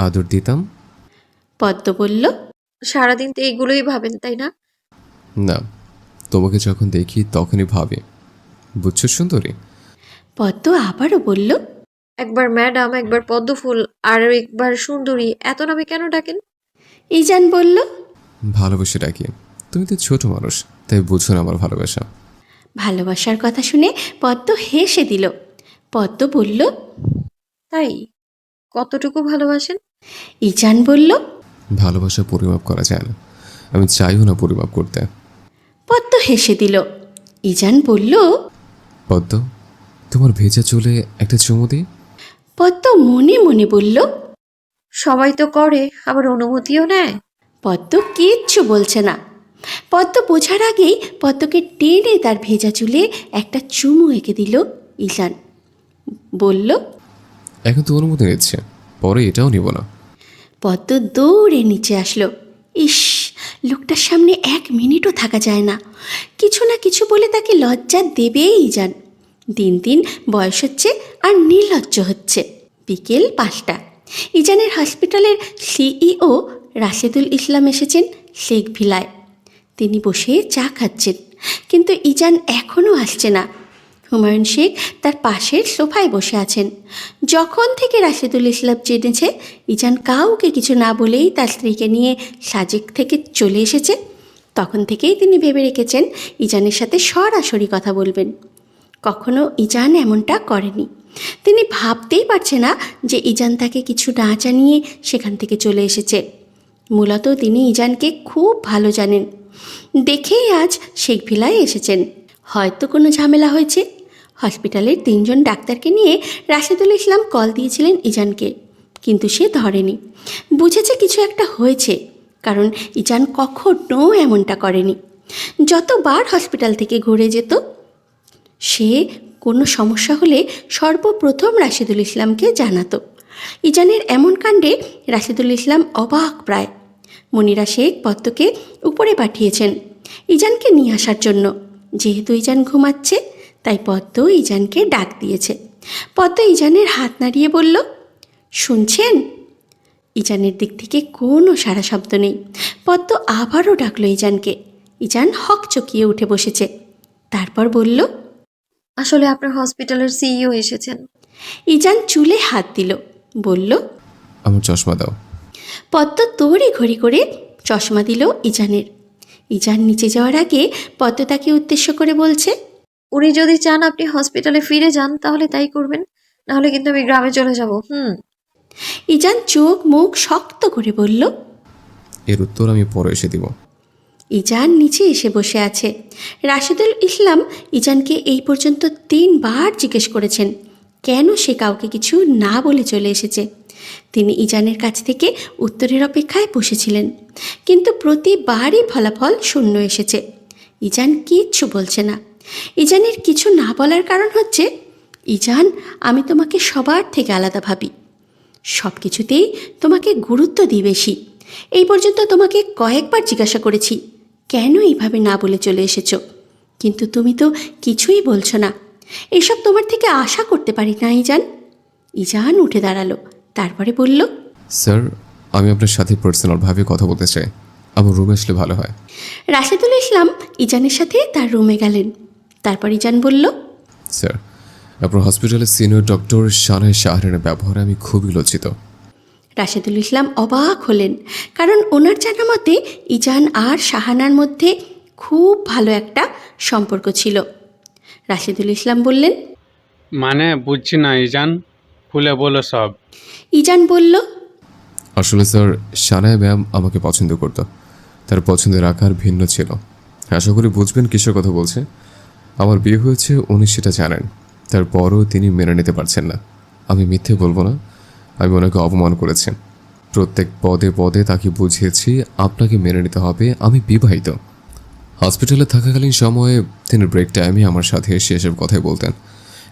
আদর দিতাম? পদ্ম বলল, সারাদিন তো এগুলোই ভাবেন, তাই না? না, তোমাকে যখন দেখি তখনই ভাবি। বুঝছো সুন্দরী? পদ্ম আবারও বলল, একবার ম্যাডাম, একবার পদ্মফুল, আর একবার সুন্দরী, এত নামে কেন ডাকেন? ইজান বলল, ভালোবেসে ডাকি। তুমি তো ছোট মানুষ, তাই বুঝো না আমার ভালোবাসা। ভালোবাসার কথা শুনে পদ্ম হেসে দিল। পদ্ম বলল, তাই? কতটুকু ভালোবাসেন? ইজান বলল। ভালোবাসা পরিমাপ করা যায় না, আমি চাইও না পরিমাপ করতে। পদ্ম হেসে দিল। ইজান বলল, পদ্ম, তোমার ভেজা চুলে একটা চুমু দিই। পদ্ম মনে মনে বলল। সবাই তো করে, আবার অনুমতিও নেয়। পদ্ম কিচ্ছু বলছে না। পদ্ম বোঝার আগেই পদ্মকে টেনে তার ভেজা চুলে একটা চুমু এঁকে দিল ইজান। বলল, এখন তো অনুমতি নিচ্ছে, পরে এটাও নিব না। পদ্ম দৌড়ে নিচে আসলো। ইস, লোকটার সামনে 1 মিনিটও থাকা যায় না। কিছু না কিছু বলে তাকে লজ্জা দেবেই ইজান। দিন দিন বয়স হচ্ছে আর নির্লজ্জ হচ্ছে। বিকেল 5টা। ইজানের হসপিটালের সিইও রাশেদুল ইসলাম এসেছেন শেখ ভিলায়। তিনি বসে চা খাচ্ছেন, কিন্তু ইজান এখনও আসছে না। হুমায়ুন শেখ তার পাশের সোফায় বসে আছেন। যখন থেকে রাশেদুল ইসলাম জেনেছে ইজান কাউকে কিছু না বলেই তার স্ত্রীকে নিয়ে সাজেক থেকে চলে এসেছে, তখন থেকেই তিনি ভেবে রেখেছেন ইজানের সাথে সরাসরি কথা বলবেন। কখনো ইজান এমনটা করেনি। তিনি ভাবতেই পারছে না যে ইজান তাকে কিছু না জানিয়ে সেখান থেকে চলে এসেছে। মূলত তিনি ইজানকে খুব ভালো জানেন, দেখেই আজ শেখ ভিলায় এসেছেন। হয়তো কোনো ঝামেলা হয়েছে। হসপিটালের 3জন ডাক্তারকে নিয়ে রাশেদুল ইসলাম কল দিয়েছিলেন ইজানকে, কিন্তু সে ধরেনি। বুঝেছে কিছু একটা হয়েছে, কারণ ইজান কখনো এমনটা করেনি। যতবার হসপিটাল থেকে ঘুরে যেত, সে কোনো সমস্যা হলে সর্বপ্রথম রাশেদুল ইসলামকে জানাতো। ইজানের এমন কাণ্ডে রাশেদুল ইসলাম অবাক প্রায়। মনিরা শেখ পদ্মকে উপরে পাঠিয়েছেন ইজানকে নিয়ে আসার জন্য। যেহেতু ইজান ঘুমাচ্ছে, তাই পদ্ম ইজানকে ডাক দিয়েছে। পদ্ম ইজানের হাত নাড়িয়ে বলল, শুনছেন? ইজানের দিক থেকে কোনো সাড়া শব্দ নেই। পদ্ম আবারও ডাকলো ইজানকে। ইজান হকচকিয়ে উঠে বসেছে। তারপর বলল, আসলে আপনার হসপিটালের সিইও এসেছেন। ইজান চুলে হাত দিল, বলল, আমার চশমা দাও। পদ্ম তড়ি ঘড়ি করে চশমা দিল ইজানের। ইজান নিচে যাওয়ার আগে পদ্ম তাকে উদ্দেশ্য করে বলছে, উনি যদি চান আপনি হসপিটালে ফিরে যান, তাহলে তাই করবেন, নাহলে কিন্তু আমি গ্রামে চলে যাব। ইজান চোখ মুখ শক্ত করে বলল। এর উত্তর আমি পরে এসে দিব। ইজান নিচে এসে বসে আছে। রাশেদুল ইসলাম ইজানকে এই পর্যন্ত 3বার জিজ্ঞেস করেছেন কেন সে কাউকে কিছু না বলে চলে এসেছে। তিনি ইজানের কাছ থেকে উত্তরের অপেক্ষায় বসেছিলেন, কিন্তু প্রতিবারই ফলাফল শূন্য এসেছে। ইজান কিচ্ছু বলছে না। ইজানের কিছু না বলার কারণ হচ্ছে, ইজান, আমি তোমাকে সবার থেকে আলাদা ভাবি। সব কিছুতেই তোমাকে গুরুত্ব দিই বেশি। এই পর্যন্ত তোমাকে কয়েকবার জিজ্ঞাসা করেছি কেন এইভাবে না বলে চলে এসেছো, কিন্তু তুমি তো কিছুই বলছো না। এসব তোমার থেকে আশা করতে পারি না ইজান। ইজান উঠে দাঁড়ালো, তারপরে বলল, স্যার, আমি আপনার সাথে পার্সোনালভাবে কথা বলতে চাই। আমার রুমে আসলে ভালো হয়। রাশেদুল ইসলাম ইজানের সাথে তার রুমে গেলেন। তারপর ইজান বলল, স্যার, আপনার হসপিটালের সিনিয়র ডক্টর শানায় শাহরিনের ব্যবহারে আমি খুবই লজ্জিত। রাশেদুল ইসলাম অবাক হলেন, কারণ ওনার জানা মতে ইজান আর শাহানার মধ্যে খুব ভালো একটা সম্পর্ক ছিল। রাশেদুল ইসলাম বললেন, মানে বুঝছি না ইজান, খুলে বলো সব। ইজান বলল, আসলে স্যার, শানায় ম্যাম আমাকে পছন্দ করত। তার পছন্দের আকার ভিন্ন ছিল। আশা করি বুঝবেন কিসের কথা বলছে। আমার বিয়ে হয়েছে, উনি সেটা জানেন। তারপরও তিনি মেনে নিতে পারছেন না। আমি মিথ্যে বলবো না, আমি ওনাকে অপমান করেছি। প্রত্যেক পদে পদে তাকে বুঝিয়েছি আপনাকে মেনে নিতে হবে, আমি বিবাহিত। হসপিটালে থাকাকালীন সময়ে তিনি ব্রেক টাইমে আমার সাথে এসে এসব কথাই বলতেন।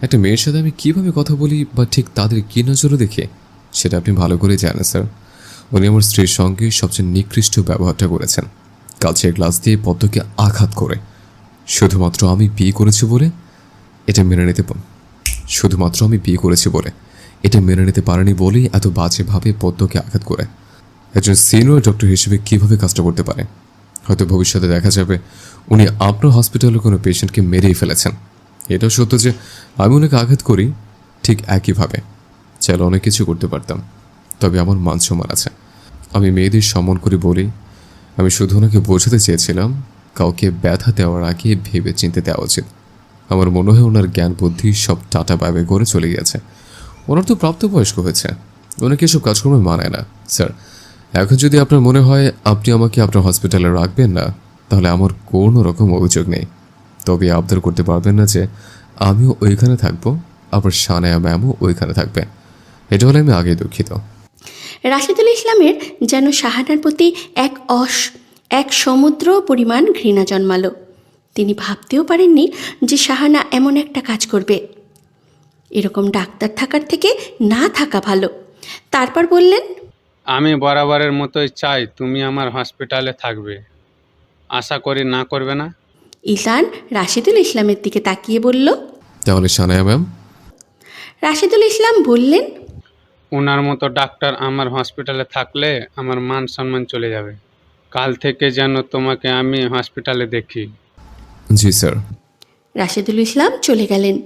একটা মেয়ের সাথে আমি কীভাবে কথা বলি বা ঠিক তাদের কী নজরে দেখে, সেটা আপনি ভালো করেই জানেন স্যার। উনি আমার স্ত্রীর সঙ্গে সবচেয়ে নিকৃষ্ট ব্যবহারটা করেছেন, কাছের গ্লাস দিয়ে পদ্মকে আঘাত করে। শুধুমাত্র আমি বিয়ে করেছি বলে এটা মেনে নিতে শুধুমাত্র আমি বিয়ে করেছি বলে এটা মেনে নিতে পারেনি বলেই এত বাজেভাবে পদ্মকে আঘাত করে। একজন সিনিয়র ডক্টর হিসেবে কিভাবে কাজটা করতে পারে? হয়তো ভবিষ্যতে দেখা যাবে উনি আপনার হসপিটালে কোনো পেশেন্টকে মেরেই ফেলেছেন। এটাও সত্য যে আমি ওনাকে আঘাত করি ঠিক একইভাবে। চাইলে অনেক কিছু করতে পারতাম, তবে আমার মান সম্মান আছে। আমি মেয়েদের সম্মান করি বলেই আমি শুধু ওনাকে বোঝাতে চেয়েছিলাম কাউকে ব্যথা দেওয়ার আগে ভেবে চিনতে দেওয়া উচিত। আমার মনে হয় ওনার জ্ঞান বুদ্ধি সব টাটা বাইবে করে চলে গেছে। ওনার তো প্রাপ্তবয়স্ক হয়েছে, ওনাকে এসব কাজকর্মে মানায় না। স্যার, এখন যদি আপনার মনে হয় আপনি আমাকে আপনার হসপিটালে রাখবেন না, তাহলে আমার কোনো রকম অভিযোগ নেই। তবে আবদার করতে পারবেন না যে আমিও ওইখানে থাকবো, আবার সানায়া ম্যামও ওইখানে থাকবে। এটা হলে আমি আগেই দুঃখিত। রাশেদুল ইসলামের যেন শাহানার প্রতি এক সমুদ্র পরিমাণ ঘৃণা জন্মালো। তিনি ভাবতেও পারেননি যে শাহানা এমন একটা কাজ করবে। এরকম ডাক্তার থাকার থেকে না থাকা ভালো। তারপর বললেন, আমি বরাবরের মতোই চাই তুমি আমার হসপিটালে থাকবে। আশা করি না করবে না। ঈশান রাশেদুল ইসলামের দিকে তাকিয়ে বলল। তাহলে সানায়া ম্যাম? রাশেদুল ইসলাম বললেন, ওনার মতো ডাক্তার আমার হসপিটালে থাকলে আমার মান সম্মান চলে যাবে। কাল থেকে যেন তোমাকে আমি হসপিটালে দেখি। জি স্যার। রাশেদুল ইসলাম চলে গেলেন।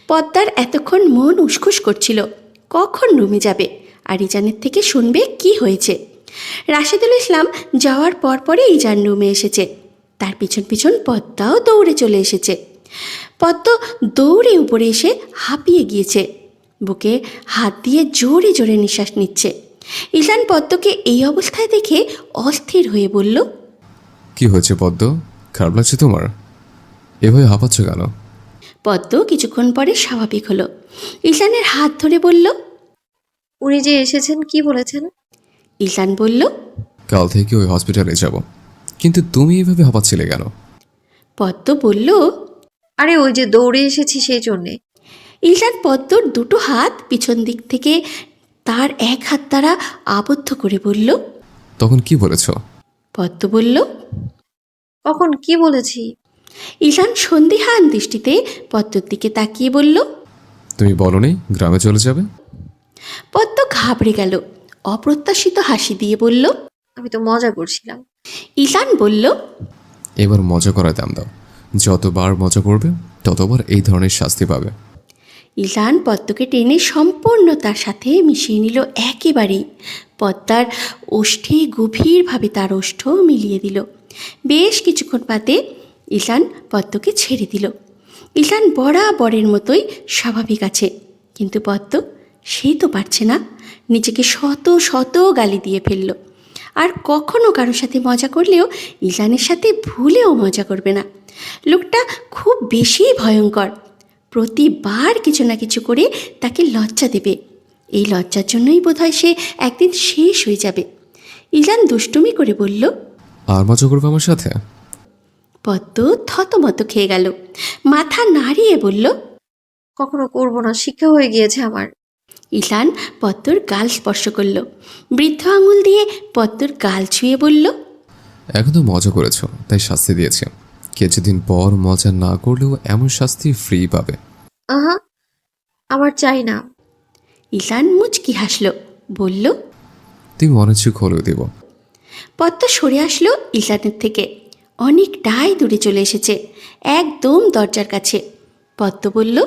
পদ্মার এতক্ষণ মন উসখুস করছিল কখন রুমে যাবে আর ইজানের থেকে শুনবে কি হয়েছে। রাশেদুল ইসলাম যাওয়ার পরে ইজান রুমে এসেছে। তার পিছন পিছন পদ্মাও দৌড়ে চলে এসেছে। পদ্ম দৌড়ে উপরে এসে হাঁপিয়ে গিয়েছে। বুকে হাত দিয়ে জোরে জোরে নিঃশ্বাস নিচ্ছে। ইজান পদ্মকে এই অবস্থায় দেখে অস্থির হয়ে বলল, কি হয়েছে পদ্ম? খারাপ লাগছে তোমার? এভাবে হাঁপাচ্ছ কেন? পদ্ম কিছুক্ষণ পরে স্বাভাবিক হলো। ঈশানের হাত ধরে বলল, উনি যে এসেছেন কি বলেছেন? ঈশান বলল, কাল থেকে ওই হসপিটালে যাব। কিন্তু তুমি এভাবে হাঁপাচ্ছিলে কেন? পদ্ম বলল, আরে ওই যে দৌড়ে এসেছি সেই জন্যে। ঈশান পদ্মর দুটো হাত পিছন দিক থেকে তার এক হাত দ্বারা আবদ্ধ করে বলল। তখন কি বলেছ? পদ্ম বলল, কখন কি বলেছি? ঈশান সন্দিহান দৃষ্টিতে পদ্মর দিকে তাকিয়ে বলল। তুমি বলনি গ্রামে চলে যাবে? পদ্ম ঘাবড়ে গেল। অপ্রত্যাশিত হাসি দিয়ে বলল, আমি তো মজা করছিলাম। ঈশান বলল, এবার মজা করার দাম দাও। যতবার মজা করবে ততবার এই ধরনের শাস্তি পাবে। ঈশান পদ্মকে টেনে সম্পূর্ণ তার সাথে মিশিয়ে নিল একেবারেই। পদ্মার ওষ্ঠে গভীরভাবে তার ওষ্ঠ মিলিয়ে দিল। বেশ কিছুক্ষণ বাদে ঈশান পদ্মকে ছেড়ে দিল। ঈশান বরাবরের মতোই স্বাভাবিক আছে, কিন্তু পদ্ম সে তো পারছে না। নিজেকে শত শত গালি দিয়ে ফেলল। আর কখনো কারোর সাথে মজা করলেও ঈশানের সাথে ভুলেও মজা করবে না। লোকটা খুব বেশি ভয়ঙ্কর। প্রতিবার কিছু না কিছু করে তাকে লজ্জা দেবে। এই লজ্জার জন্যই বোধহয় সে একদিন শেষ হয়ে যাবে। ঈশান দুষ্টুমি করে বলল। আর মজা করবে আমার সাথে? পদ্ম থতমত খেয়ে গেল। মাথা নাড়িয়ে বলল, কখনো করবো না, শিক্ষা হয়ে গিয়েছে আমার। ঈশান পদ্মর গাল স্পর্শ করল। বৃদ্ধ আঙুল দিয়ে পদ্মর গাল ছুঁয়ে বলল, এখন তো মজা করেছ তাই শাস্তি দিয়েছে। কিছুদিন পর মজা না করলেও এমন শাস্তি ফ্রি পাবে। আহা, আমার চাই না। ঈশান মুচকি হাসল, বলল, তুমি অনিচ্ছুক হলেও দেব। পদ্ম সরে আসলো ঈশানের থেকে। অনেকটাই দূরে চলে এসেছে, একদম দরজার কাছে। পদ্ম বলল,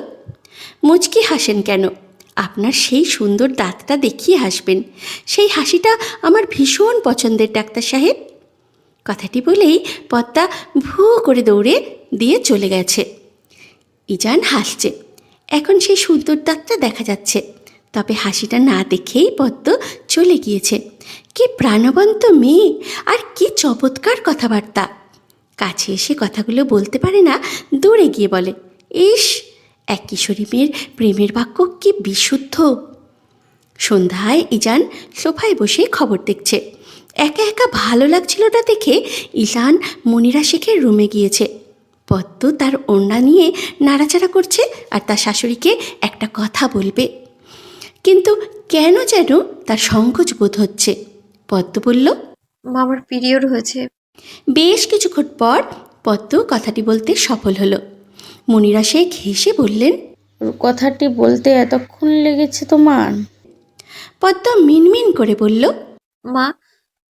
মুচকি হাসেন কেন? আপনার সেই সুন্দর দাঁতটা দেখিয়ে হাসবেন। সেই হাসিটা আমার ভীষণ পছন্দের ডাক্তার সাহেব। কথাটি বলেই পদ্মা ভু করে দৌড়ে দিয়ে চলে গেছে। ইজান হাসছে। এখন সেই সুন্দর দাঁতটা দেখা যাচ্ছে, তবে হাসিটা না দেখেই পদ্ম চলে গিয়েছে। কি প্রাণবন্ত মেয়ে, আর কি চমৎকার কথাবার্তা! কাছে এসে কথাগুলো বলতে পারে না, দূরে গিয়ে বলে, ইস, এক কিশোরী মেয়ের প্রেমের বাক্য কি বিশুদ্ধ! সন্ধ্যায় ইজান সোফায় বসে খবর দেখছে। একা একা ভালো লাগছিল না দেখে ঈশান মনিরা শেখের রুমে গিয়েছে। পদ্ম তার ওড়না নিয়ে নাড়াচাড়া করছে আর তার শাশুড়িকে একটা কথা বলবে, কিন্তু কেন যেন তার সংকোচ বোধ হচ্ছে। পদ্ম বলল, মামার পিরিয়ড হয়েছে। বেশ কিছুক্ষণ পর পদ্ম কথাটি বলতে সফল হলো। মনিরা শেখ হেসে বললেন, কথাটি বলতে এতক্ষণ লেগেছে তোমার? পদ্ম মিনমিন করে বলল, মা,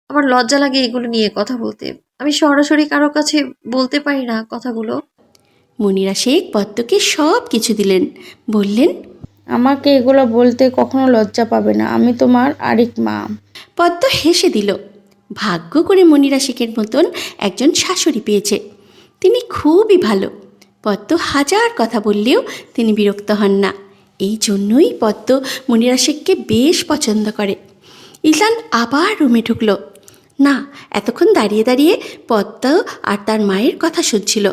আমার লজ্জা লাগে এগুলো নিয়ে কথা বলতে। আমি সরাসরি কারো কাছে বলতে পারি না কথাগুলো। মনিরা শেখ পদ্মকে সব কিছু দিলেন। বললেন, আমাকে এগুলো বলতে কখনো লজ্জা পাবে না, আমি তোমার আরেক মা। পদ্ম হেসে দিল। ভাগ্য করে মনিরা শেখের মতন একজন শাশুড়ি পেয়েছে। তিনি খুবই ভালো। পদ্ম হাজার কথা বললেও তিনি বিরক্ত হন না। এই জন্যই পদ্ম মনিরা শেখকে বেশ পছন্দ করে। ঈশান আবার রুমে ঢুকলো। না, এতক্ষণ দাঁড়িয়ে দাঁড়িয়ে পদ্ম আর তার মায়ের কথা শুনছিল।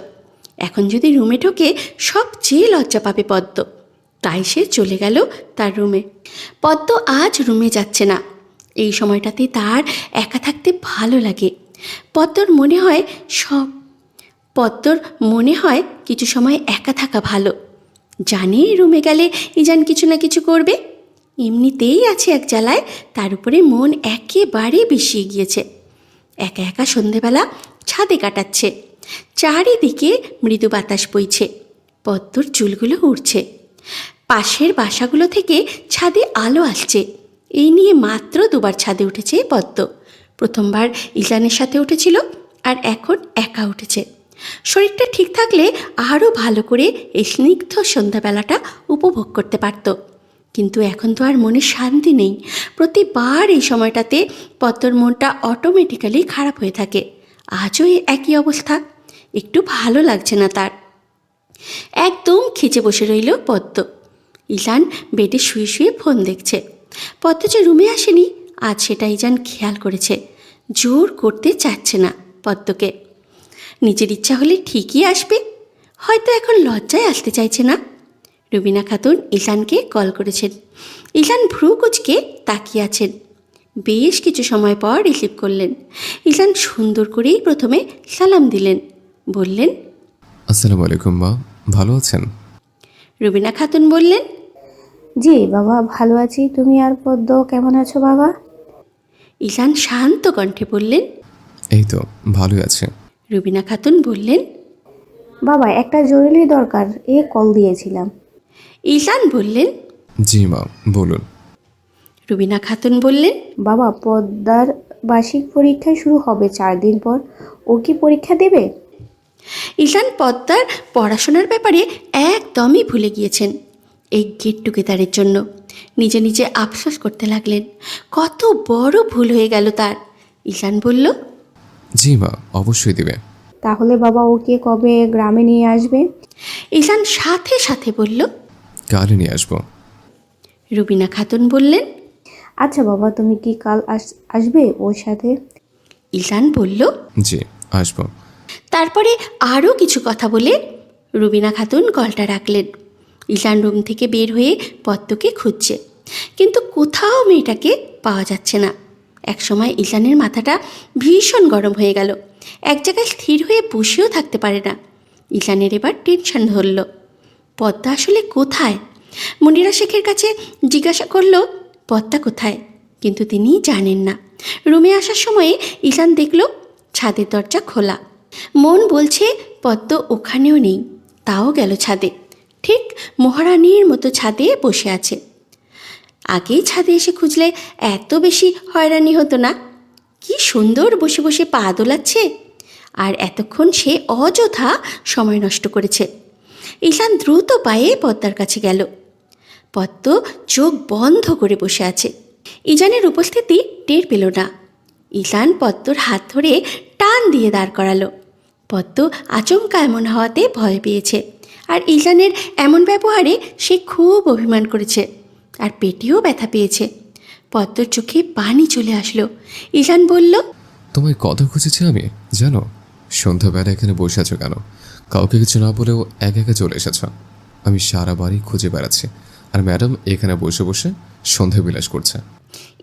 এখন যদি রুমে ঢোকে সবচেয়ে লজ্জা পাবে পদ্ম। তাই সে চলে গেল তার রুমে। পদ্ম আজ রুমে যাচ্ছে না। এই সময়টাতে তার একা থাকতে ভালো লাগে। পদ্মর মনে হয় কিছু সময় একা থাকা ভালো। জানে রুমে গেলে ইজান কিছু না কিছু করবে। এমনিতেই আছে এক জ্বালায়, তার উপরে মন একেবারে বিষিয়ে গিয়েছে। একা একা সন্ধেবেলা ছাদে কাটাচ্ছে। চারিদিকে মৃদু বাতাস বইছে। পদ্মর চুলগুলো উড়ছে। পাশের বাসাগুলো থেকে ছাদে আলো আসছে। এই নিয়ে মাত্র দুবার ছাদে উঠেছে পদ্ম। প্রথমবার ইজানের সাথে উঠেছিল, আর এখন একা উঠেছে। শরীরটা ঠিক থাকলে আরও ভালো করে এই স্নিগ্ধ সন্ধ্যাবেলাটা উপভোগ করতে পারত। কিন্তু এখন তো আর মনে শান্তি নেই। প্রতিবার এই সময়টাতে পদ্মর মনটা অটোমেটিক্যালি খারাপ হয়ে থাকে। আজও একই অবস্থা। একটু ভালো লাগছে না তার। একদম খিচে বসে রইল পদ্ম। ইজান বেডে শুয়ে শুয়ে ফোন দেখছে। পদ্ম যে রুমে আসেনি আজ সেটা ইজান খেয়াল করেছে। জোর করতে চাচ্ছে না পদ্মকে। নিজের ইচ্ছা হলে ঠিকই আসবে। হয়তো এখন লজ্জায় আসতে চাইছে না। রুবিনা খাতুন ইজানকে কল করেছেন। ইজান ভ্রু কুচকে তাকিয়ে আছেন। বেশ কিছু সময় পর রিসিভ করলেন। ইজান সুন্দর করেই প্রথমে সালাম দিলেন। বললেন, আসসালামু আলাইকুম মা, ভালো আছেন? রুবিনা খাতুন বললেন, জি বাবা, ভালো আছি। তুমি আর পদ্ম কেমন আছো বাবা? ইজান শান্ত কণ্ঠে বললেন। এই তো ভালোই আছে। রুবিনা খাতুন বললেন, বাবা একটা জরুরি দরকার কল দিয়েছিলাম। ইজান বললেন। জি মা, বলুন। রুবিনা খাতুন বললেন, বাবা পদ্মার বার্ষিক পরীক্ষা শুরু হবে 4 দিন পর, ও কি পরীক্ষা দেবে? ইজান পদ্মার পড়াশোনার ব্যাপারে একদমই ভুলে গিয়েছেন এই গেট টুগেদারের জন্য। নিজে নিজে আফসোস করতে লাগলেন। কত বড় ভুল হয়ে গেল তার। ইজান বলল, জি মা, অবশ্যই দিবে। তাহলে বাবা ওকে কবে গ্রামে নিয়ে আসবে? ইজান সাথে সাথে বলল। কালই নিয়ে আসবো। রুবিনা খাতুন বললেন, আচ্ছা বাবা, তুমি কি কাল আসবে ওর সাথে? ইজান বলল। জি, আসবো। তারপরে আরও কিছু কথা বলে রুবিনা খাতুন কলটা রাখলেন। ইজান রুম থেকে বের হয়ে পদ্মকে খুঁজছে, কিন্তু কোথাও মেয়েটাকে পাওয়া যাচ্ছে না। একসময় ইজানের মাথাটা ভীষণ গরম হয়ে গেল। এক জায়গায় স্থির হয়ে বসেও থাকতে পারে না। ইজানের এবার টেনশন ধরল। পদ্মা আসলে কোথায়? মনিরা শেখের কাছে জিজ্ঞাসা করলো পদ্মা কোথায়, কিন্তু তিনি জানেন না। রুমে আসার সময়ে ইজান দেখল ছাদের দরজা খোলা। মন বলছে পদ্ম ওখানেও নেই, তাও গেল ছাদে। ঠিক মহারানীর মতো ছাদে বসে আছে। আগেই ছাদে এসে খুঁজলে এত বেশি হয়রানি হতো না। কি সুন্দর বসে বসে পা দোলাচ্ছে, আর এতক্ষণ সে অযথা সময় নষ্ট করেছে। ঈশান দ্রুত পায়ে পদ্মার কাছে গেল। পদ্ম চোখ বন্ধ করে বসে আছে। ইজানের উপস্থিতি টের পেল না। ঈশান পদ্মর হাত ধরে টান দিয়ে দাঁড় করালো। পদ্ম আচমকা এমন হওয়াতে ভয় পেয়েছে, আর ঈশানের এমন ব্যবহারে সে খুব অভিমান করেছে, আর পেটেও ব্যথা পেয়েছে। পদ্মর চোখে পানি চলে আসলো। ঈশান বলল, তোমায় কত খুঁজেছি আমি জানো? সন্ধ্যাবেলা এখানে বসে আছো কেন? কাউকে কিছু না বলেও একা একা চলে এসেছ। আমি সারা বাড়ি খুঁজে বেড়াচ্ছি, আর ম্যাডাম এখানে বসে বসে সন্ধ্যা বিলাস করছে।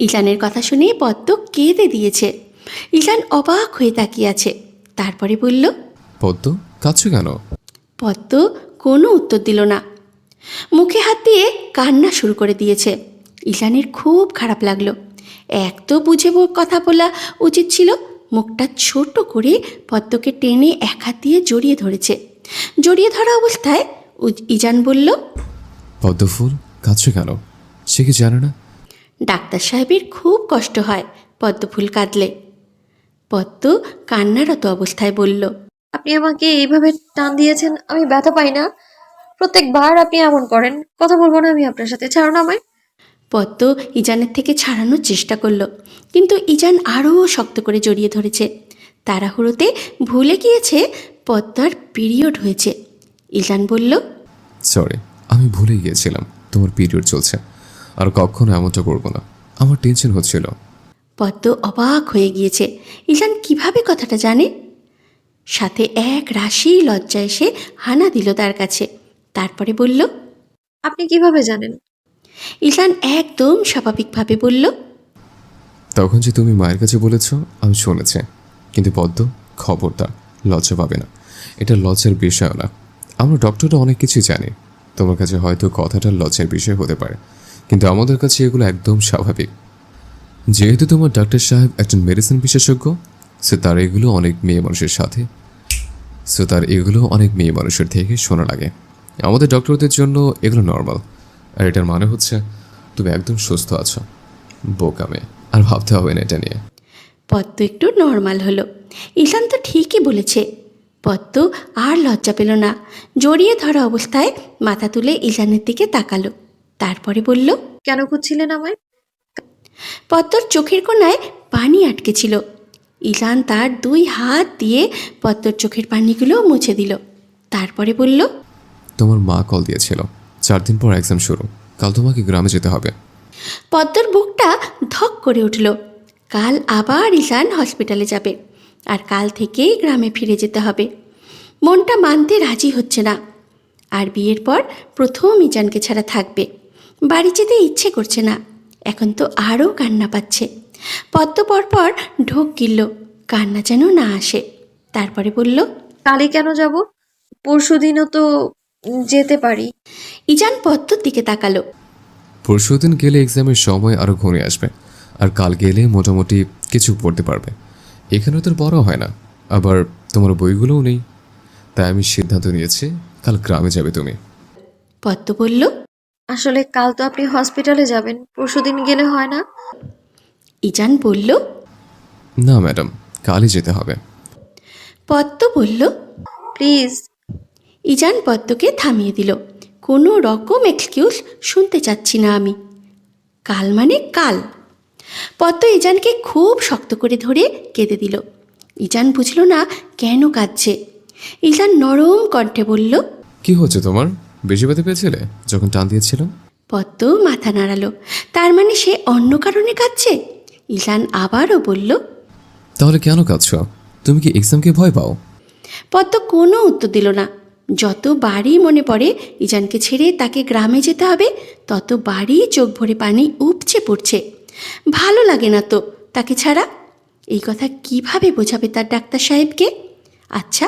ঈশানের কথা শুনে পদ্ম কেঁদে দিয়েছে। ঈশান অবাক হয়ে তাকিয়ে আছে। তারপরে বলল, পদ্ম, কাঁদছো কেন? পদ্ম কোনো উত্তর দিল না। মুখে হাত দিয়ে কান্না শুরু করে দিয়েছে। ঈশানের খুব খারাপ লাগলো। এক তো বুঝে কথা বলা উচিত ছিল, মুখটা ছোট করে পদ্মকে টেনে এক হাত দিয়ে জড়িয়ে ধরেছে। জড়িয়ে ধরা অবস্থায় ইজান বলল, পদ্মফুল কাঁদছে কেন? সে কি জানে না? ডাক্তার সাহেবের খুব কষ্ট হয় পদ্মফুল কাঁদলে। পদ্ম কান্নারত অবস্থায় বলল, আপনি আমাকে এইভাবে টান দিয়েছেন, আমি ব্যথা পাই না? প্রত্যেকবার আপনি এমন করেন। কথা বলবো না আমি আপনার সাথে, ছাড়ুন আমায়। পদ্ম ইজানের থেকে ছাড়ানোর চেষ্টা করলো, কিন্তু ইজান আরও শক্ত করে জড়িয়ে ধরেছে। তাড়াহুড়োতে ভুলে গিয়েছে পদ্মার পিরিয়ড হয়েছে। ইজান বলল, সরি, আমি ভুলে গিয়েছিলাম তোমার পিরিয়ড চলছে। আর কখনো এমনটা করবো না, আমার টেনশন হচ্ছিল। পদ্ম অবাক হয়ে গিয়েছে ইজান কিভাবে কথাটা জানে। সাথে এক রাশি লজ্জা এসে হানা দিল তার কাছে। তারপরে বলল, আপনি কিভাবে জানেন? ইজান একদম স্বাভাবিকভাবে বলল, তখন যে তুমি মায়ের কাছে বলেছ আমি শুনেছি। কিন্তু পদ্ম, খবরদার, লজ্জা পাবে না। এটা লজ্জার বিষয় না। আমরা ডক্টররা অনেক কিছু জানি। তোমার কাছে হয়তো কথাটা লজ্জার বিষয় হতে পারে, কিন্তু আমাদের কাছে এগুলো একদম স্বাভাবিক। যেহেতু তোমার ডাক্তার সাহেব একজন মেডিসিন বিশেষজ্ঞ, তার এগুলো অনেক মেয়ে মানুষের থেকে শোনা লাগে। আমাদের ডক্টরদের জন্য এগুলো নর্মাল। আর এটার মানে হচ্ছে তুমি একদম সুস্থ আছো। বোকামে, আর ভাবতে হবে না এটা নিয়ে। পদ্ম একটু নর্মাল হলো। ইজান তো ঠিকই বলেছে। পদ্ম আর লজ্জা পেল না। জড়িয়ে ধরা অবস্থায় মাথা তুলে ইজানের দিকে তাকালো। তারপরে বলল, কেন খুঁজছিলেন আমায়? পদ্মর চোখের কোণায় পানি আটকে ছিল। ইজান তার 2 হাত দিয়ে পদ্মর চোখের পানিগুলো মুছে দিল। তারপরে বলল, তোমার মা কল দিয়েছিল, 4 দিন পর এক্সাম শুরু। কাল তোমাকে গ্রামে যেতে হবে। পদ্মর বুকটা ধক করে উঠল। কাল আবার ইজান হসপিটালে যাবে, আর কাল থেকেই গ্রামে ফিরে যেতে হবে। মনটা মানতে রাজি হচ্ছে না। আর বিয়ের পর প্রথম ইজানকে ছাড়া থাকবে। বাড়ি যেতে ইচ্ছে করছে না। এখন তো আরও কান্না পাচ্ছে। পদ্ম পরপর ঢোক গিলল, কান্না যেন না আসে। তারপরে বলল, কালই কেন যাব? পরশুদিনও তো যেতে পারি। ইজান পদ্মর দিকে তাকালো। পরশুদিন গেলে এক্সামের সময় আরও ঘনিয়ে আসবে, আর কাল গেলে মোটামুটি কিছু পড়তে পারবে। এখানে তোর বড় হয় না, আবার তোমার বইগুলোও নেই। তাই আমি সিদ্ধান্ত নিয়েছি কাল গ্রামে যাবে তুমি। পদ্ম বলল, আসলে কাল তো আপনি হসপিটালে যাবেন, পরশুদিন গেলে হয় না? ইজান বলল। না ম্যাডাম, কালই যেতে হবে। পদ্ম বলল। প্লিজ। ইজান পদ্মকে থামিয়ে দিল। কোনো রকম এক্সকিউজ শুনতে চাচ্ছি না আমি। কাল মানে কাল। পদ্ম ইজানকে খুব শক্ত করে ধরে কেঁদে দিল। ইজান বুঝল না কেন কাঁদছে। ইজান নরম কণ্ঠে বলল, কি হচ্ছে তোমার? বেশি ব্যথা পেয়েছিলে যখন টান দিয়েছিলাম? পদ্ম মাথা নাড়ালো। তার মানে সে অন্য কারণে কাঁদছে। ইজান আবারও বলল। তাহলে কেন কাঁদছ? তুমি কি এক্সামকে ভয় পাও? পদ্ম কোনো উত্তর দিল না। যতবারই মনে পড়ে ইজানকে ছেড়ে তাকে গ্রামে যেতে হবে, ততবারই চোখ ভরে পানি উপচে পড়ছে। ভালো লাগে না তো তাকে ছাড়া। এই কথা কিভাবে বোঝাবে তার ডাক্তার সাহেবকে? আচ্ছা,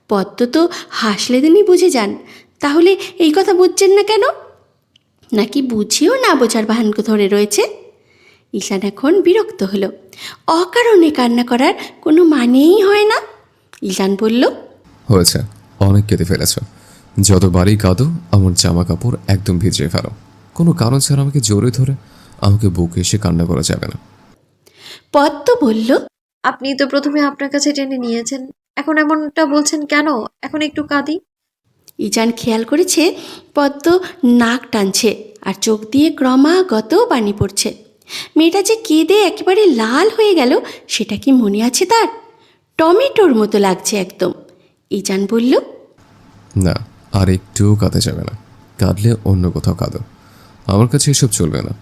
পদ্ম তো হাসলে দিনই বুঝে যান। তাহলে এই কথা বুঝছেন না কেন? নাকি বুঝেও না বোঝার ভান ধরে রয়েছে? ঈশান এখন বিরক্ত হলো। অকারণে কান্না করার কোনো মানেই হয় না। ঈশান বলল, হয়েছে, অনেক কেঁদে ফেলেছ। যতবারই কাঁদো আমার জামা কাপড় একদম ভিজিয়ে ফেলো। কোনো কারণ ছাড়া আমাকে জোরে ধরে আমাকে বুকে এসে কান্না করা যাবে না। পদ্ম বলল, আপনি তো প্রথমে আপনার কাছে টেনে নিয়েছেন, এখন এমনটা বলছেন কেন? এখন একটু কাঁদি। ঈশান খেয়াল করেছে পদ্ম নাক টানছে আর চোখ দিয়ে ক্রমাগত পানি পড়ছে। মেয়েটা যে কেঁদে একেবারে লাল হয়ে গেল সেটা কি মনে আছে তার? টমেটোর মতো লাগছে একদম। ঈশান বলল, না, আর একটুও কাঁদে যাবে না। কাঁদলে অন্য কোথাও কাঁদো, আমার কাছে এসব চলবে না।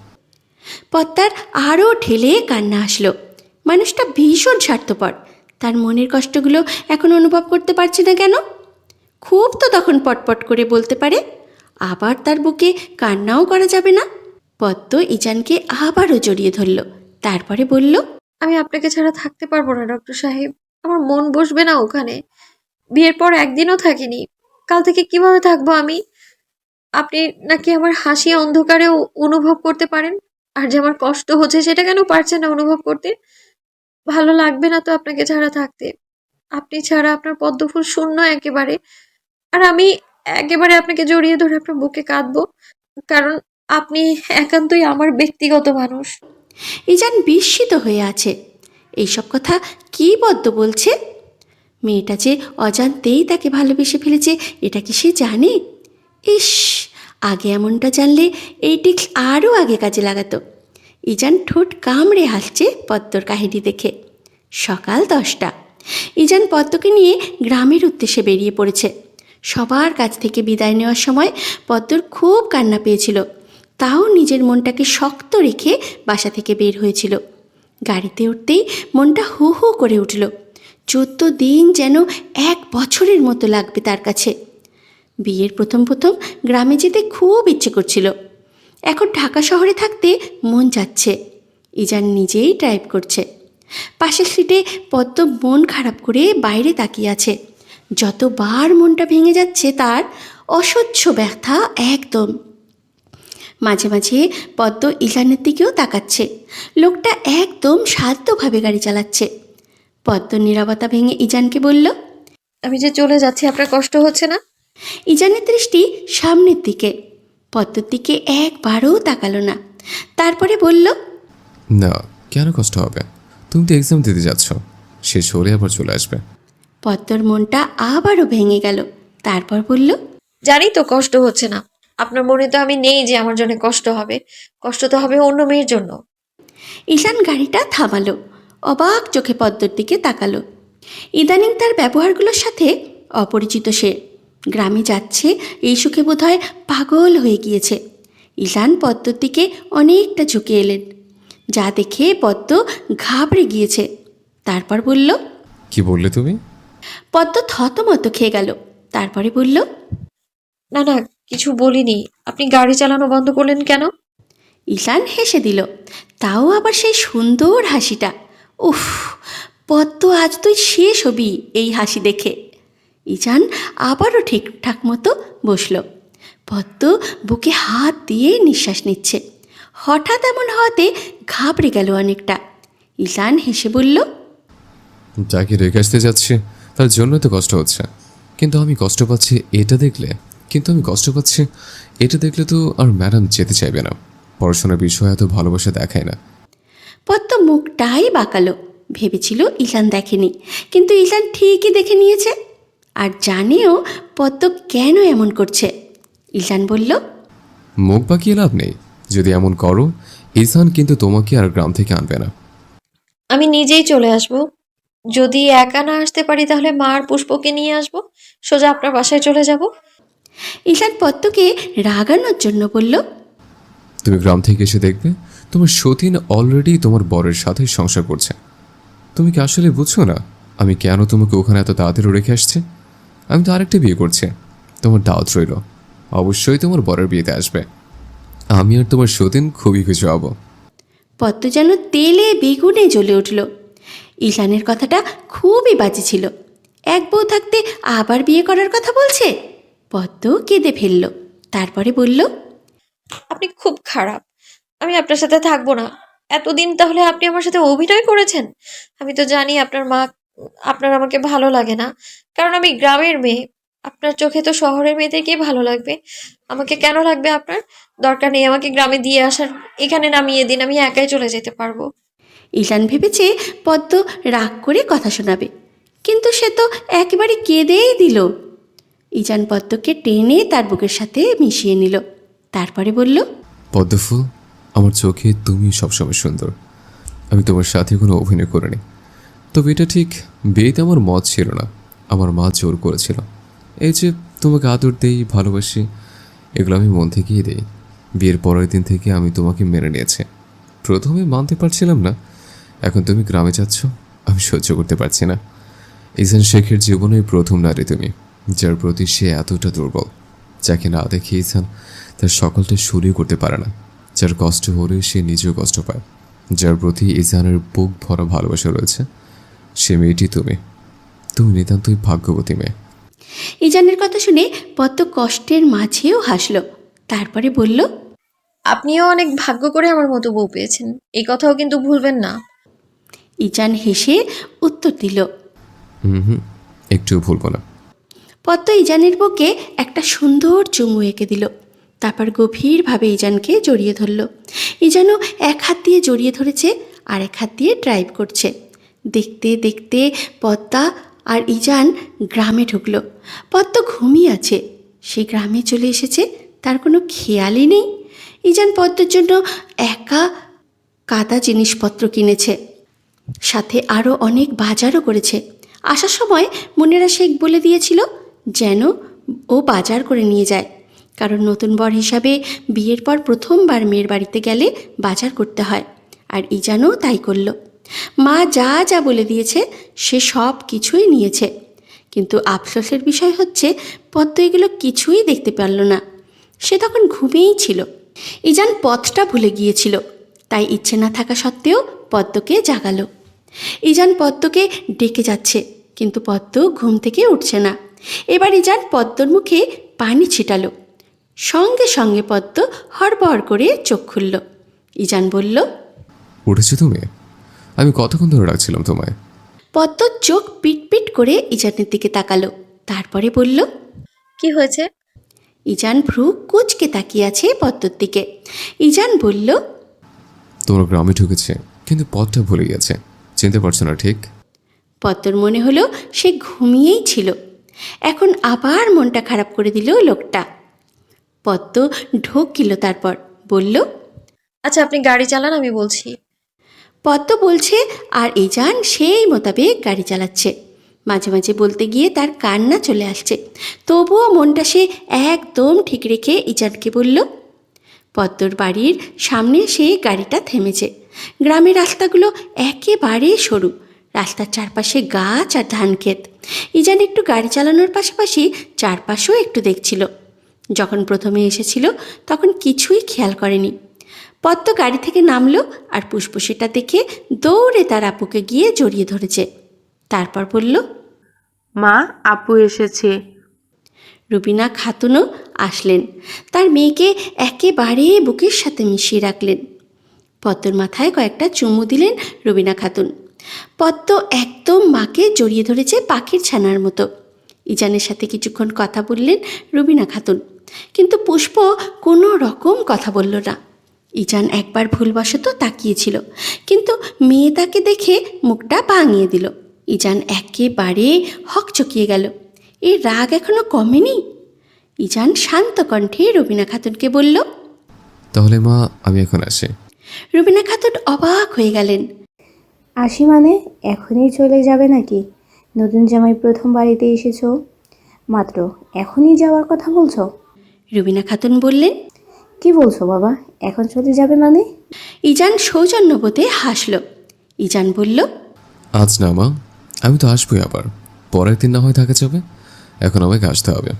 পদ্মার আরও ঠেলে কান্না আসলো। মানুষটা ভীষণ স্বার্থপর। তার মনের কষ্টগুলো এখন অনুভব করতে পারছে না কেন? খুব তো তখন পটপট করে বলতে পারে। আবার তার বুকে কান্নাও করা যাবে না। পদ্ম ইজানকে আবারও জড়িয়ে ধরল। তারপরে বলল, আমি আপনাকে ছাড়া থাকতে পারবো না ডক্টর সাহেব। আমার মন বসবে না ওখানে। বিয়ের পর একদিনও থাকিনি, কাল থেকে কিভাবে থাকবো আমি? আপনি নাকি আমার হাসি অন্ধকারেও অনুভব করতে পারেন, আর যে আমার কষ্ট হচ্ছে সেটা কেন পারছেন না অনুভব করতে? ভালো লাগবে না তো আপনাকে ছাড়া থাকতে? আপনি ছাড়া আপনার পদ্মফুল শূন্য একেবারে। আর আমি একেবারে আপনাকে জড়িয়ে ধরে আপনার বুকে কাঁদবো। কারণ আপনি একান্তই আমার ব্যক্তিগত মানুষ। ইজান বিস্মিত হয়ে আছে। এইসব কথা কি পদ্ম বলছে? মেয়েটা যে অজান্তেই তাকে ভালোবেসে ফেলেছে, এটা কি সে জানে? ইস, আগে এমনটা জানলে এই টিক্স আরও আগে কাজে লাগাতো। ইজান ঠোঁট কামড়ে হাসছে পদ্মর কাহিনী দেখে। সকাল 10টা। ইজান পদ্মকে নিয়ে গ্রামের উদ্দেশ্যে বেরিয়ে পড়েছে। সবার কাছ থেকে বিদায় নেওয়ার সময় পদ্মর খুব কান্না পেয়েছিল, তাও নিজের মনটাকে শক্ত রেখে বাসা থেকে বের হয়েছিল। গাড়িতে উঠতেই মনটা হু হু করে উঠল। 14 দিন যেন 1 বছরের মতো লাগবে তার কাছে। বিয়ের প্রথম প্রথম গ্রামে যেতে খুব ইচ্ছে করছিল। এখন ঢাকা শহরে থাকতে মন যাচ্ছে। ইজান নিজেই ড্রাইভ করছে। পাশের সিটে পদ্ম মন খারাপ করে বাইরে তাকিয়ে আছে। যতবার মনটা ভেঙে যাচ্ছে তার, অসহ্য ব্যথা একদম। মাঝে মাঝে পদ্ম ইজানের দিকেও তাকাচ্ছে। লোকটা একদম শান্তভাবে গাড়ি চালাচ্ছে। পদ্ম নীরবতা ভেঙে ইজানকে বলল, আমি যে চলে যাচ্ছি আপনার কষ্ট হচ্ছে না? ইজানের দৃষ্টি সামনের দিকে, পদ্মর দিকে একবারও তাকালো না। তারপরে বলল, না, কেন কষ্ট হবে? তুমি তো এক্সাম দিতে যাচ্ছ, শেষ হলে আবার চলে আসবে। পদ্মর মনটা আবারও ভেঙে গেল। তারপর বলল, জানি তো কষ্ট হচ্ছে না। আপনার মনে তো আমি নেই যে আমার জন্য কষ্ট হবে। কষ্ট তো হবে অন্য মেয়ের জন্য। ঈশান গাড়িটা থামালো। অবাক চোখে পদ্মর দিকে তাকালো। ইদানিং তার ব্যবহারগুলোর সাথে অপরিচিত সে। গ্রামে যাচ্ছে এই সুখে বোধহয় পাগল হয়ে গিয়েছে। ঈশান পদ্মর দিকে অনেকটা ঝুঁকে এলেন, যা দেখে পদ্ম ঘাবড়ে গিয়েছে। তারপর বলল, কি বললে তুমি? পদ্ম থতমত খেয়ে গেল। তারপরে বলল, না না, কিছু বলিনি। আপনি গাড়ি চালানো বন্ধ করলেন কেন? ঈশান হেসে দিল, তাও আবার সেই সুন্দর হাসিটা। উফ, পদ্ম আজ তুই শেষ হবি এই হাসি দেখে। ঈশান আবারও ঠিকঠাক মতো বসল। পদ্ম বুকে হাত দিয়ে নিঃশ্বাস নিচ্ছে। হঠাৎ এমন হওয়াতে ঘাবড়ে গেল অনেকটা। ঈশান হেসে বলল, যাকে রেখে আসতে যাচ্ছে তার জন্য তো কষ্ট হচ্ছে, কিন্তু আমি কষ্ট পাচ্ছি এটা দেখলে তো আর ম্যাডাম যেতে চাইবে না। পড়াশোনার বিষয়ে এত ভালোবাসা দেখায় না। পদ্ম মুখটাই বাঁকালো। ভেবেছিল ঈশান দেখেনি, কিন্তু ঈশান ঠিকই দেখে নিয়েছে। আর জানেও পদ্ম কেন এমন করছে। ঈশান বলল, মুখ বাকিয়ে লাভ নেই। যদি এমন করো, ইসান কিন্তু তোমাকে আর গ্রাম থেকে আনবে না। আমি নিজেই চলে আসব। যদি একা না আসতে পারি তাহলে মা আর পুষ্পকে নিয়ে আসব। সোজা আপনার বাসায় চলে যাব। ঈশান পদ্মকে রাগানোর জন্য বলল, তুমি গ্রাম থেকে এসে দেখবে তোমার সতীন অলরেডি তোমার বরের সাথে সংসার করছে। তুমি কি আসলে বুঝছো না আমি কেন তোমাকে ওখানে এত তাড়াতাড়ি রেখে আসছি? আমি তো আরেকটা বিয়ে করছি। তোমার দাওয়াত রইল, অবশ্যই তোমার বরের বিয়েতে আসবে। আমি আর তোমার সতীন খুবই খুশি হব। পদ্ম যেন তেলে বেগুনে জ্বলে উঠল। ঈশানের কথাটা খুবই বাজে ছিল। এক বউ থাকতে আবার বিয়ে করার কথা বলছে। পদ্ম কেঁদে ফেলল। তারপরে বলল, আপনি খুব খারাপ। আমি আপনার সাথে থাকবো না। এতদিন তাহলে আপনি আমার সাথে অভিনয় করেছেন। আমি তো জানি আপনার আমাকে ভালো লাগে না, কারণ আমি গ্রামের মেয়ে। আপনার চোখে তো শহরের মেয়েদেরকেই ভালো লাগবে। আমাকে কেন লাগবে আপনার? দরকার নেই আমাকে গ্রামে দিয়ে আসার। এখানে নামিয়ে দিন, আমি একাই চলে যেতে পারবো। ঈশান ভেবেছে পদ্ম রাগ করে কথা শোনাবে, কিন্তু সে তো একেবারে কেঁদেই দিল। ঈশান পদ্মকে টেনে তার বুকের সাথে মিশিয়ে নিল। তারপরে বলল, পদ্মফুল, আমার চোখে তুমি সবসময় সুন্দর। আমি তোমার সাথে কোনো অভিনয় করিনি। তবে এটা ঠিক, বিয়েতে আমার মত ছিল না, আমার মা জোর করেছিল। এই যে তোমাকে আদর দেই, ভালোবাসি, এগুলো আমি মন থেকেই দেই। বিয়ের পরের দিন থেকে আমি তোমাকে মেনে নিয়েছি। প্রথমে মানতে পারছিলাম না, এখন তুমি গ্রামে যাচ্ছ, আমি সহ্য করতে পারছি না। ইসান শেখের জীবনের প্রথম নারী তুমি, যার প্রতি সে এতটা দুর্বল, যাকে না দেখে ইসান তার সকলটা শুরুই করতে পারে না, যার কষ্ট হলে সে নিজেও কষ্ট পায়, যার প্রতি ইসানের বুক ভরা ভালোবাসা রয়েছে, সে মেয়েটি তুমি। তুমি নিতান্তই ভাগ্যবতী মেয়ে। ঈশানের কথা শুনে পদ্ম কষ্টের মাঝেও হাসল। তারপরে বলল, আপনিও অনেক ভাগ্য করে আমার মতো বউ পেয়েছেন, এই কথাও কিন্তু ভুলবেন না। ঈশান হেসে উত্তর দিল। হুম, একটুও ভুলবো না। পদ্ম ঈশানের বুকে একটা সুন্দর চুমু এঁকে দিল। তারপর গভীরভাবে ইজানকে জড়িয়ে ধরল। ইজানও এক হাত দিয়ে জড়িয়ে ধরেছে আর এক হাত দিয়ে ড্রাইভ করছে। দেখতে দেখতে পদ্মা আর ইজান গ্রামে ঢুকলো। পদ্ম ঘুমিয়ে আছে, সে গ্রামে চলে এসেছে, তার কোনো খেয়ালই নেই। ইজান পদ্মর জন্য একা কাদা জিনিসপত্র কিনেছে, সাথে আরও অনেক বাজারও করেছে। আসার সময় মুন্নেরা শেখ বলে দিয়েছিল যেন ও বাজার করে নিয়ে যায়, কারণ নতুন বর হিসাবে বিয়ের পর প্রথমবার মেয়ের বাড়িতে গেলে বাজার করতে হয়। আর ইজানও তাই করল। মা যা যা বলে দিয়েছে সে সব কিছুই নিয়েছে, কিন্তু আফসোসের বিষয় হচ্ছে পদ্ম এগুলো কিছুই দেখতে পারল না। সে তখন ঘুমিয়েই ছিল। ইজান পথটা ভুলে গিয়েছিল, তাই ইচ্ছে না থাকা সত্ত্বেও পদ্মকে জাগালো। ইজান পদ্মকে ডেকে যাচ্ছে, কিন্তু পদ্ম ঘুম থেকে উঠছে না। এবার ইজান পদ্মর মুখে পানি ছিটালো। সঙ্গে সঙ্গে পদ্ম হড়বড় করে চোখ খুলল। ইজান বলল, উঠেছো তুমি? আমি কতক্ষণ ধরে রাখছিলাম তোমায়। পদ্ম চোখ পিটপিট করে ইজানের দিকে তাকালো, তারপরে বলল, কি হয়েছে? ইজান ভ্রু কুচকে তাকিয়ে আছে পদ্মর দিকে। ইজান বলল, তোমার গ্রামে ঢুকেছে, কিন্তু পথটা ভুলে গেছে, চিনতে পারছো না ঠিক? পদ্মর মনে হলো সে ঘুমিয়েই ছিল। এখন আবার মনটা খারাপ করে দিল লোকটা। পদ্ম ঢোকিল, তারপর বলল, আচ্ছা আপনি গাড়ি চালান, আমি বলছি। পদ্ম বলছে আর ইজান সেই মোতাবেক গাড়ি চালাচ্ছে। মাঝে মাঝে বলতে গিয়ে তার কান্না চলে আসছে, তবুও মনটা সে একদম ঠিক রেখে ইজানকে বলল। পদ্মর বাড়ির সামনে সে গাড়িটা থেমেছে। গ্রামের রাস্তাগুলো একেবারে সরু, রাস্তার চারপাশে গাছ আর ধান ক্ষেত। ইজান একটু গাড়ি চালানোর পাশাপাশি চারপাশেও একটু দেখছিল। যখন প্রথমে এসেছিল তখন কিছুই খেয়াল করেনি। পদ্ম গাড়ি থেকে নামলো আর পুষ্প সেটা দেখে দৌড়ে তার আপুকে গিয়ে জড়িয়ে ধরেছে। তারপর বলল, মা, আপু এসেছে। রুবিনা খাতুনও আসলেন, তার মেয়েকে একেবারে বুকের সাথে মিশিয়ে রাখলেন। পদ্মর মাথায় কয়েকটা চুমু দিলেন রুবিনা খাতুন। পদ্ম একদম মাকে জড়িয়ে ধরেছে পাখির ছানার মতো। ইজানের সাথে কিছুক্ষণ কথা বললেন রুবিনা খাতুন, কিন্তু পুষ্প কোনো রকম কথা বলল না। ইজান একবার ভুলবশত তাকিয়েছিল, কিন্তু মেয়ে তাকে দেখে মুখটা ভাঙিয়ে দিল। ইজান একেবারে হকচকিয়ে গেল। এই রাগ এখনো কমেনি। ইজান শান্ত কণ্ঠে রুবিনা খাতুনকে বলল, তাহলে মা, আমি এখন আসি। রুবিনা খাতুন অবাক হয়ে গেলেন। আসি মানে এখনই চলে যাবে নাকি? নতুন জামাই প্রথম বাড়িতে এসেছো, মাত্র এখনই যাওয়ার কথা বলছো? রুবিনা খাতুন বললেন। কি বলছো বাবা, এখন চলে যাবে মানে? ইজান সৌজন্যবোধে হাসল। ইজান বলল, আজ না মা, আমি তো আসবোই আবার, পরের দিন না হয় থাকা যাবে, এখন আমাকে আসতে হবে।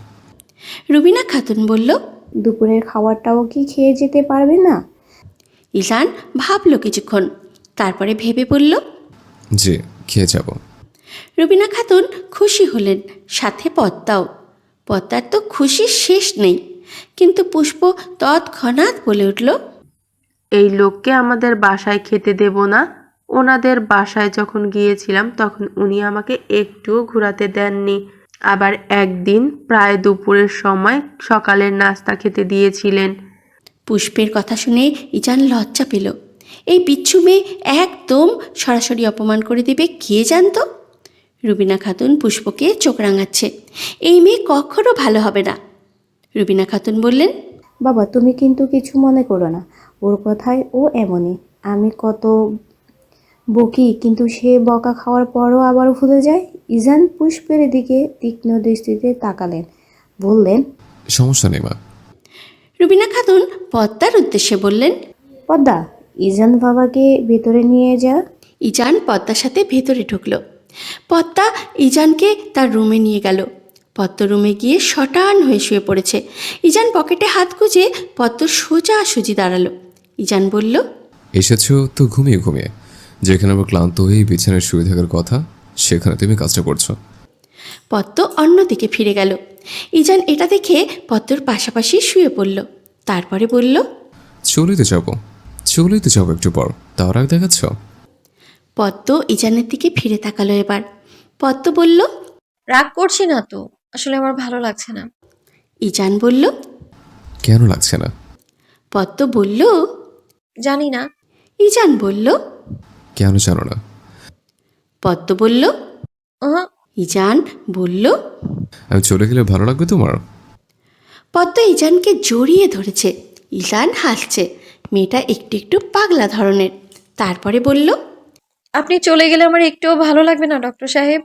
রুবিনা খাতুন বলল। দুপুরের খাবারটাও কি খেয়ে যেতে পারবে না? ইজান ভাবল কিছুক্ষণ, তারপরে ভেবে বলল, জি, খেয়ে যাব। রুবিনা খাতুন খুশি হলেন, সাথে পদ্মাও। পদ্মার তো খুশির শেষ নেই, কিন্তু পুষ্প তৎক্ষণাৎ বলে উঠল, এই লোককে আমাদের বাসায় খেতে দেব না। ওনাদের বাসায় যখন গিয়েছিলাম তখন উনি আমাকে একটুও ঘোরাতে দেননি। আবার একদিন প্রায় দুপুরের সময় সকালের নাস্তা খেতে দিয়েছিলেন। পুষ্পের কথা শুনে ইজান লজ্জা পেল। এই বিচ্ছু মেয়ে একদম সরাসরি অপমান করে দেবে কে জানতো। রুবিনা খাতুন পুষ্পকে চোখ রাঙাচ্ছে, এই মেয়ে কখনো ভালো হবে না। রুবিনা খাতুন বললেন, বাবা তুমি কিন্তু কিছু মনে করো না, ওর কথায় ও এমনই। আমি কত বকি, কিন্তু সে বকা খাওয়ার পরও আবার ভুলে যায়। ইজান পুষ্পের দিকে তীক্ষ্ণ দৃষ্টিতে তাকালেন, বললেন, সমস্যা নেই মা। রুবিনা খাতুন পদ্মার উদ্দেশ্যে বললেন, পদ্মা, ইজান বাবাকে ভেতরে নিয়ে যা। ইজান পদ্মার সাথে ভেতরে ঢুকলো। পদ্মা ইজানকে তার রুমে নিয়ে গেল। পদ্ম রুমে গিয়ে শটান হয়ে শুয়ে পড়েছে। ইজান পকেটে হাত গুজে পদ্ম সোজাসুজি দাঁড়ালো। ইজান বলল, এসেছো তো ঘুমিয়ে ঘুমিয়ে, যেখানে আমার ক্লান্ত হয়ে বিছানায় শুয়ে থাকার কথা, সেখানে তুমি কাজটা করছো। পদ্ম অন্যদিকে ফিরে গেল। ইজান এটা দেখে পদ্মর পাশাপাশি শুয়ে পড়ল। তারপরে বলল, চলেই তো যাবো একটু পর, তার আগে দেখাচ্ছ। পদ্ম ইজানের দিকে ফিরে তাকালো এবার। পদ্ম বলল, রাগ করছি না তো, আসলে আমার ভালো লাগছে না। ইজান বলল, কেন লাগছে না? পদ্ম বলল। জানি না। ইজান বলল। কেন জানো না? পদ্ম বলল। আহ, ইজান বলল। আমি চলে গেলে ভালো লাগবে তোমার? পদ্ম ইজানকে জড়িয়ে ধরেছে। ইজান হাসছে। মেয়েটা একটু একটু পাগলা ধরনের। তারপরে বলল। আপনি চলে গেলে আমার একটুও ভালো লাগবে না ডক্টর সাহেব।